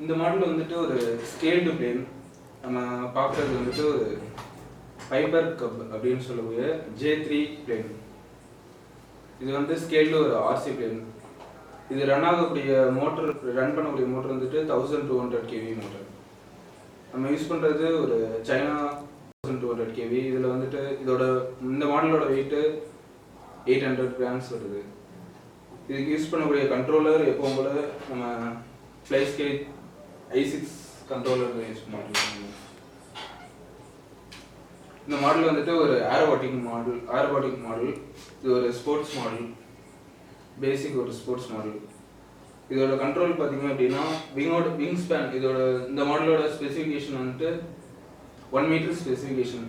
இந்த மாடல் வந்துட்டு ஒரு ஸ்கேல்டு பிளேன். நம்ம பார்க்குறது வந்துட்டு ஒரு ஃபைபர் கப் அப்படின்னு சொல்லக்கூடிய J3 பிளேன். இது வந்து ஸ்கேல்டு ஒரு RC பிளேன். இது ரன் ஆகக்கூடிய மோட்டர், ரன் பண்ணக்கூடிய மோட்டர் வந்துட்டு 1200 kV மோட்டர். நம்ம யூஸ் பண்ணுறது ஒரு சைனா 1200 kV. இதில் வந்துட்டு இந்த மாடலோட வெயிட்டு 800 grams வருது. இதுக்கு யூஸ் பண்ணக்கூடிய கண்ட்ரோலர் எப்பவும் போல நம்ம ஃப்ளைஸ்கேட் i6 கண்ட்ரோலர் யூஸ் பண்ணிருக்கோம். இந்த மாடல் வந்துட்டு ஒரு ஏரோபாட்டிக் மாடல். இது ஒரு ஸ்போர்ட்ஸ் மாடல், பேசிக் ஒரு ஸ்போர்ட்ஸ் மாடல். இதோட கண்ட்ரோல் பார்த்தீங்க அப்படின்னா விங் ஸ்பேன். இந்த மாடலோட ஸ்பெசிஃபிகேஷன் வந்துட்டு 1 மீட்டர் ஸ்பெசிஃபிகேஷன்.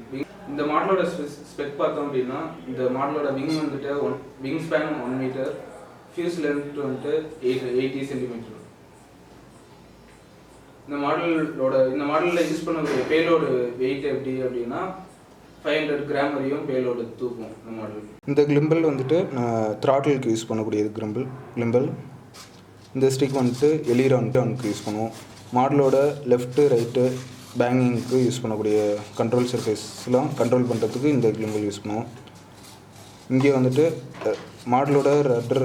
இந்த மாடலோட ஸ்பெக் பார்த்தோம் அப்படின்னா இந்த மாடலோட விங் வந்துட்டு wing span 1 metre, fuselage வந்துட்டு 80 சென்டிமீட்டர். இந்த மாடலில் யூஸ் பண்ணக்கூடிய பேலோடு வெயிட் எப்படி அப்படின்னா 500 கிராம் வரையும் பேலோடு தூக்கும் இந்த மாடல். இந்த கிளிம்பல் வந்துட்டு த்ராட்டிலுக்கு யூஸ் பண்ணக்கூடியது கிளிம்பல். இந்த ஸ்டிக் வந்துட்டு எலிரானுக்கு யூஸ் பண்ணுவோம். மாடலோட லெஃப்ட்டு ரைட்டு பேங்கிங்க்கு யூஸ் பண்ணக்கூடிய கண்ட்ரோல் சர்ஃபேஸ்லாம் கண்ட்ரோல் பண்ணுறதுக்கு இந்த கிளிம்பல் யூஸ் பண்ணுவோம். இங்கே வந்துட்டு மாடலோட ரட்டர்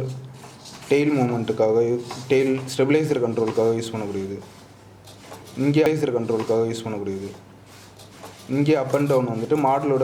டெயில் மூமெண்ட்டுக்காக, டெயில் ஸ்டெபிளைசர் கண்ட்ரோலுக்காக யூஸ் பண்ணக்கூடியது. இங்கே கண்ட்ரோலுக்காக யூஸ் பண்ணக்கூடியது. இங்கே அப் அண்ட் டவுன் வந்துட்டு மாடலோட